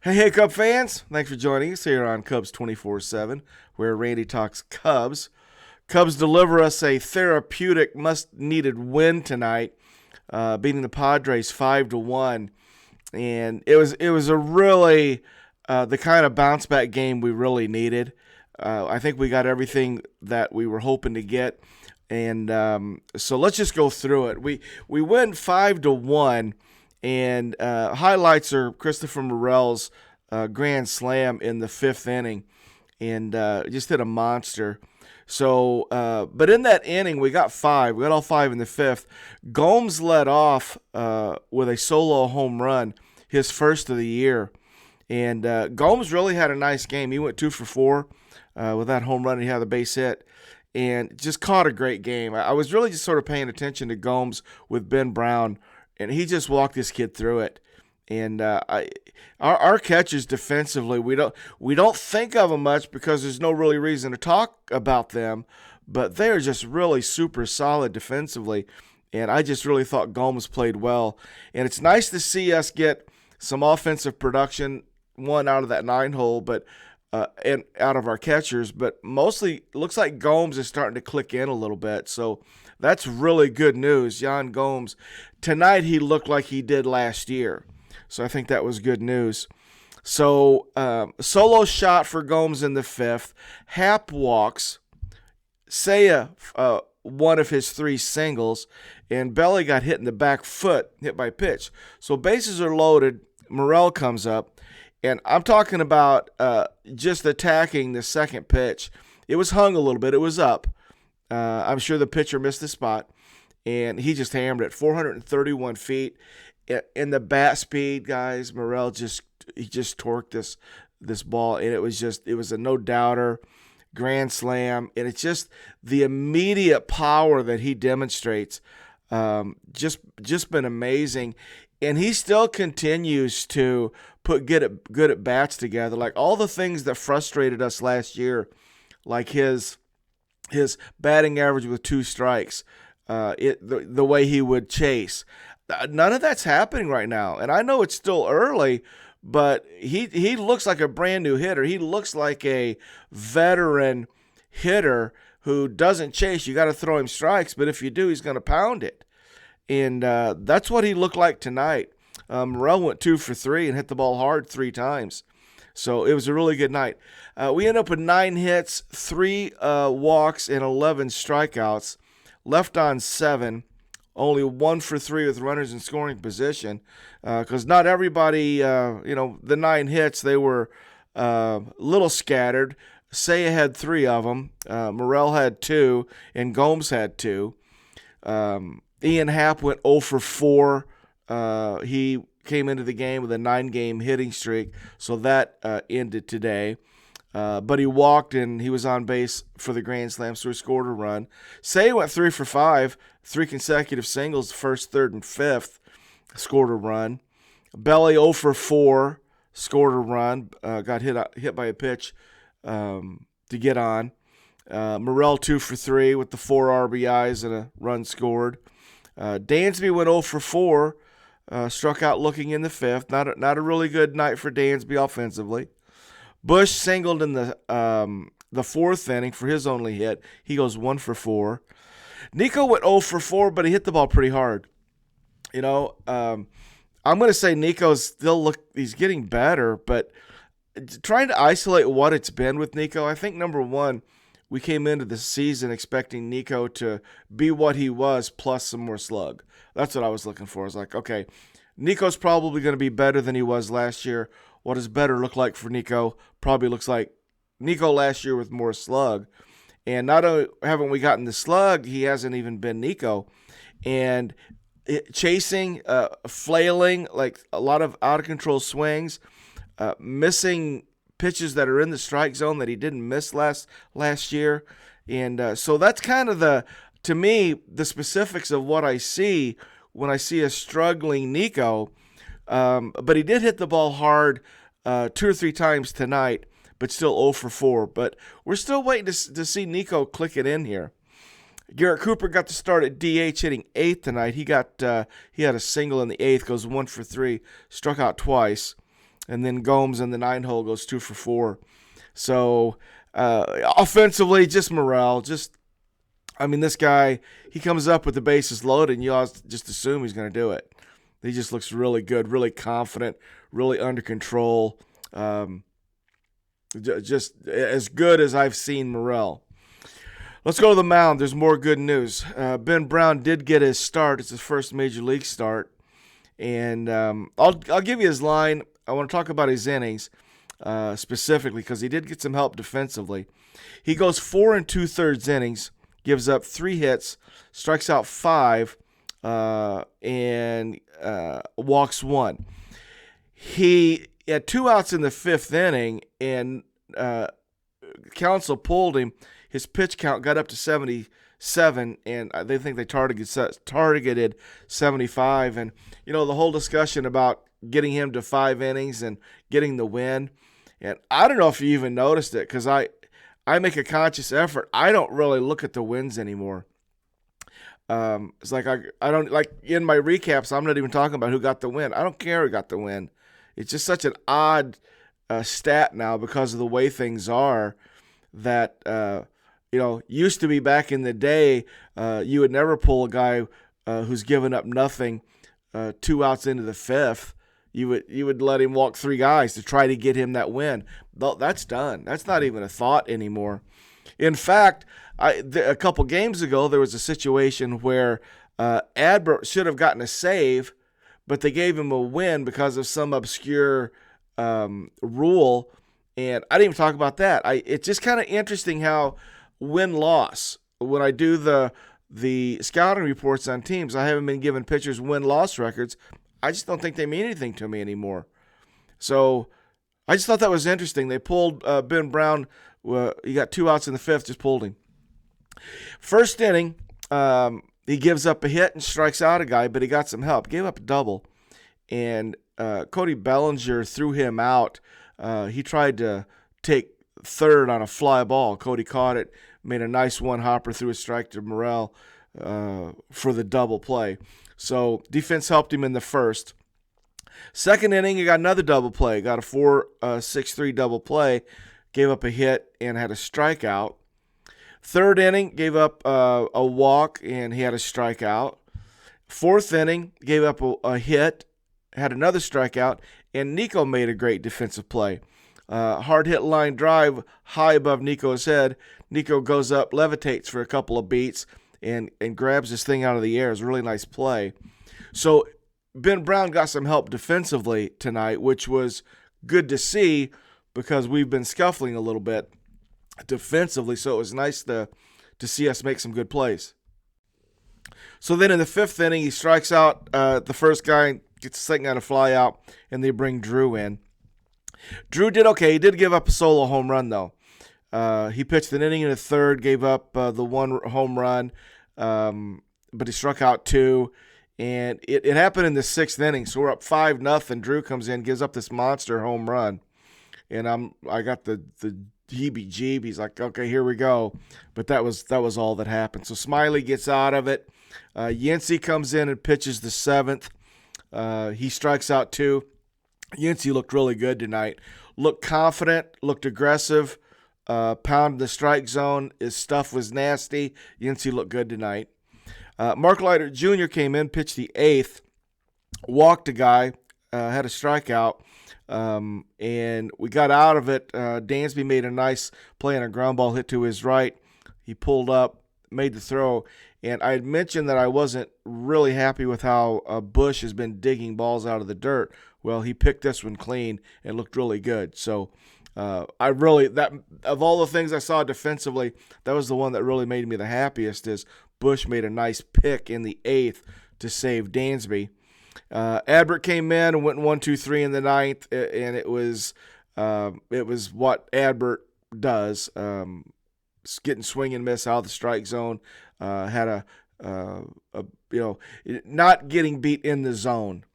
Hey, Cub fans! Thanks for joining us here on Cubs 24/7, where Randy talks Cubs. Cubs deliver us a therapeutic, much-needed win tonight, beating the Padres 5-1, and it was a really the kind of bounce back game we really needed. I think we got everything that we were hoping to get, and so let's just go through it. We win 5-1. And highlights are Christopher Morel's grand slam in the fifth inning, and just hit a monster. So, but in that inning, we got five. We got all five in the fifth. Gomes led off with a solo home run, his first of the year. And Gomes really had a nice game. He went 2 for 4 with that home run. He had the base hit and just caught a great game. I was really just sort of paying attention to Gomes with Ben Brown, and he just walked this kid through it. And our catchers defensively, we don't think of them much because there's no really reason to talk about them, but they are just really super solid defensively. And I just really thought Gomes played well. And it's nice to see us get some offensive production, one out of that 9-hole, but and out of our catchers, but mostly looks like Gomes is starting to click in a little bit. So that's really good news. Yan Gomes, tonight he looked like he did last year. So I think that was good news. So solo shot for Gomes in the fifth. Hap walks. Saya one of his 3 singles, and Belly got hit in the back foot, hit by pitch. So bases are loaded. Morel comes up. And I'm talking about just attacking the second pitch. It was hung a little bit. It was up. I'm sure the pitcher missed the spot, and he just hammered it 431 feet. In the bat speed, guys, Morel just torqued this ball, and it was a no-doubter grand slam. And it's just the immediate power that he demonstrates. Just been amazing. And he still continues to put good at bats together. Like all the things that frustrated us last year, like his batting average with 2 strikes, the way he would chase. None of that's happening right now. And I know it's still early, but he looks like a brand new hitter. He looks like a veteran hitter who doesn't chase. You got to throw him strikes, but if you do, he's going to pound it. And that's what he looked like tonight. Morel went 2 for 3 and hit the ball hard 3 times. So it was a really good night. We ended up with 9 hits, 3 walks, and 11 strikeouts. Left on 7, only 1 for 3 with runners in scoring position. Because not everybody, the 9 hits, they were a little scattered. Saya had 3 of them. Morel had 2, and Gomes had 2. Ian Happ went 0 for 4. He came into the game with a 9-game hitting streak, so that ended today. But he walked, and he was on base for the grand slam, so he scored a run. Say went 3 for 5, 3 consecutive singles, first, third, and fifth, scored a run. Belly 0 for 4, scored a run, got hit by a pitch to get on. Morel 2 for 3 with the 4 RBIs and a run scored. Dansby went 0 for 4, struck out looking in the fifth. Not a really good night for Dansby offensively. Bush singled in the fourth inning for his only hit. He goes 1 for 4. Nico went 0 for 4, but he hit the ball pretty hard. I'm going to say Nico's he's getting better, but trying to isolate what it's been with Nico, I think number one, we came into the season expecting Nico to be what he was plus some more slug. That's what I was looking for. I was like, okay, Nico's probably going to be better than he was last year. What does better look like for Nico? Probably looks like Nico last year with more slug. And not only haven't we gotten the slug, he hasn't even been Nico. And chasing, flailing, like a lot of out-of-control swings, missing pitches that are in the strike zone that he didn't miss last year. And so that's kind of to me, the specifics of what I see when I see a struggling Nico. But he did hit the ball hard 2 or 3 times tonight, but still 0 for 4. But we're still waiting to see Nico click it in here. Garrett Cooper got to start at DH, hitting 8th tonight. He had a single in the 8th, goes 1 for 3, struck out twice. and then Gomes in the 9-hole goes 2 for 4. So offensively, just Morel. This guy, he comes up with the bases loaded, and you all just assume he's going to do it. He just looks really good, really confident, really under control. Just as good as I've seen Morel. Let's go to the mound. There's more good news. Ben Brown did get his start. It's his first major league start. And I'll give you his line. I want to talk about his innings specifically because he did get some help defensively. He goes 4 2/3 innings, gives up 3 hits, strikes out 5, and walks 1. He had 2 outs in the 5th inning, and counsel pulled him. His pitch count got up to 77, and they think they targeted 75. And, the whole discussion about getting him to 5 innings and getting the win. And I don't know if you even noticed it because I make a conscious effort. I don't really look at the wins anymore. It's like I don't like in my recaps. I'm not even talking about who got the win. I don't care who got the win. It's just such an odd stat now because of the way things are that used to be back in the day. You would never pull a guy who's given up nothing 2 outs into the 5th. You would let him walk 3 guys to try to get him that win. That's done. That's not even a thought anymore. In fact, a couple games ago, there was a situation where Adbert should have gotten a save, but they gave him a win because of some obscure rule. And I didn't even talk about that. It's just kind of interesting how win-loss, when I do the scouting reports on teams, I haven't been given pitchers win-loss records. I just don't think they mean anything to me anymore. So I just thought that was interesting. They pulled Ben Brown. He got 2 outs in the 5th, just pulled him. First inning, he gives up a hit and strikes out a guy, but he got some help. Gave up a double. And Cody Bellinger threw him out. He tried to take third on a fly ball. Cody caught it, made a nice one-hopper, threw a strike to Morel for the double play. So defense helped him in the first. Second inning, he got another double play. Got a 4-6-3 double play. Gave up a hit and had a strikeout. Third inning, gave up a walk and he had a strikeout. Fourth inning, gave up a hit, had another strikeout, and Nico made a great defensive play. Hard hit line drive high above Nico's head. Nico goes up, levitates for a couple of beats, and grabs this thing out of the air. It's a really nice play. So Ben Brown got some help defensively tonight, which was good to see because we've been scuffling a little bit defensively. So it was nice to see us make some good plays. So then in the 5th inning, he strikes out the first guy, gets the second guy to fly out, and they bring Drew in. Drew did okay. He did give up a solo home run, though. He pitched an inning in the 3rd, gave up the 1 home run, but he struck out 2. And it happened in the 6th inning, so we're up 5-0. Drew comes in, gives up this monster home run. And I got the heebie-jeebies, like, okay, here we go. But that was all that happened. So Smiley gets out of it. Yency comes in and pitches the 7th. He strikes out 2. Yency looked really good tonight. Looked confident, looked aggressive, pounded the strike zone. His stuff was nasty. Yency looked good tonight. Mark Leiter Jr. came in, pitched the 8th, walked a guy, had a strikeout, and we got out of it. Dansby made a nice play on a ground ball hit to his right. He pulled up, made the throw, and I had mentioned that I wasn't really happy with how Bush has been digging balls out of the dirt. Well, he picked this one clean and looked really good. So of all the things I saw defensively, that was the one that really made me the happiest. Is Bush made a nice pick in the 8th to save Dansby. Adbert came in and went 1-2-3 in the 9th, and it was what Adbert does. Getting swing and miss out of the strike zone. Had not getting beat in the zone.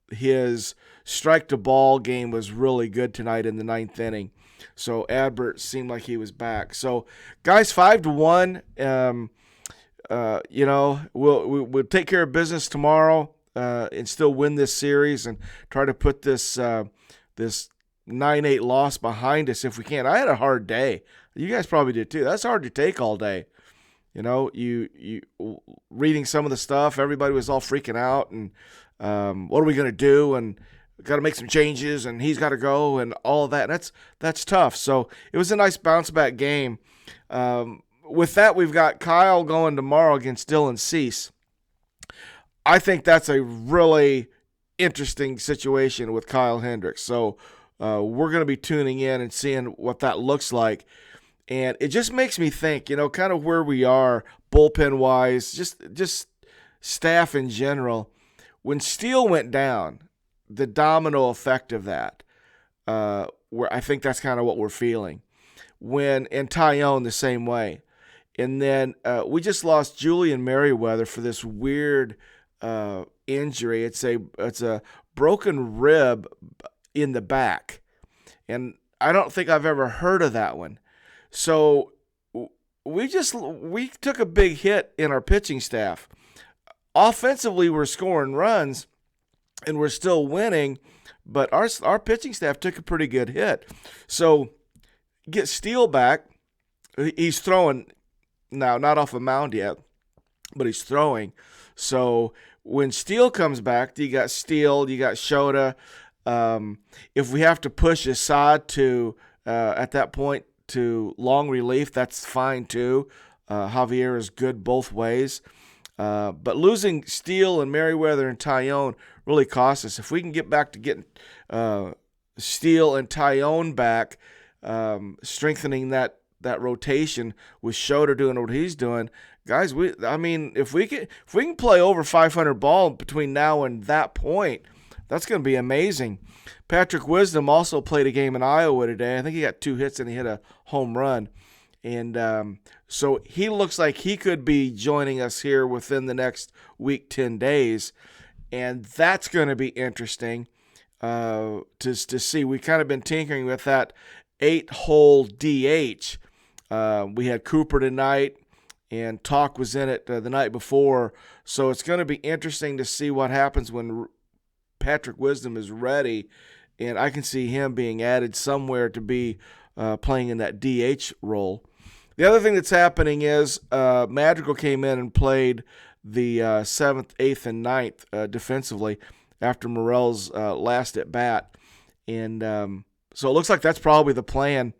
His strike to ball game was really good tonight in the 9th inning. So Adbert seemed like he was back. So guys, 5-1. We'll take care of business tomorrow and still win this series and try to put this this 9-8 loss behind us if we can. I had a hard day. You guys probably did too. That's hard to take all day. You know, you reading some of the stuff, everybody was all freaking out, and what are we going to do? And got to make some changes, and he's got to go, and all of that. And that's tough. So it was a nice bounce back game. With that, we've got Kyle going tomorrow against Dylan Cease. I think that's a really interesting situation with Kyle Hendricks. So we're going to be tuning in and seeing what that looks like. And it just makes me think, you know, kind of where we are bullpen-wise, just staff in general. When Steele went down, the domino effect of that, where I think that's kind of what we're feeling. And Tyone the same way. And then we just lost Julian Merriweather for this weird injury. It's a broken rib in the back. And I don't think I've ever heard of that one. So we took a big hit in our pitching staff. Offensively, we're scoring runs and we're still winning, but our pitching staff took a pretty good hit. So get Steele back. He's throwing now, not off a mound yet, but he's throwing. So when Steele comes back, you got Steele, you got Shota. If we have to push Assad to at that point to long relief, that's fine too. Javier is good both ways. But losing Steele and Merriweather and Tyone really cost us. If we can get back to getting Steele and Tyone back, strengthening that rotation with Schroeder doing what he's doing, guys, if we can play over 500 ball between now and that point, that's going to be amazing. Patrick Wisdom also played a game in Iowa today. I think he got 2 hits and he hit a home run. And so he looks like he could be joining us here within the next week, 10 days. And that's going to be interesting to see. We've kind of been tinkering with that 8-hole DH. We had Cooper tonight, and Talk was in it the night before. So it's going to be interesting to see what happens when Patrick Wisdom is ready. And I can see him being added somewhere to be playing in that DH role. The other thing that's happening is Madrigal came in and played the 7th, 8th, and 9th defensively after Morel's last at bat. And so it looks like that's probably the plan.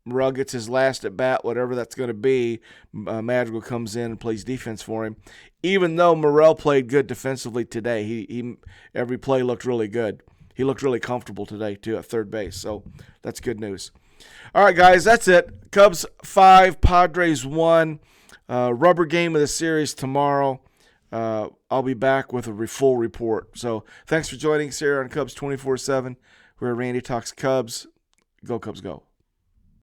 Morel gets his last at bat, whatever that's going to be. Madrigal comes in and plays defense for him. Even though Morel played good defensively today, he every play looked really good. He looked really comfortable today, too, at third base. So that's good news. All right, guys, that's it. Cubs 5, Padres 1. Rubber game of the series tomorrow. I'll be back with a full report. So thanks for joining us here on Cubs 24/7, where Randy talks Cubs. Go Cubs, go.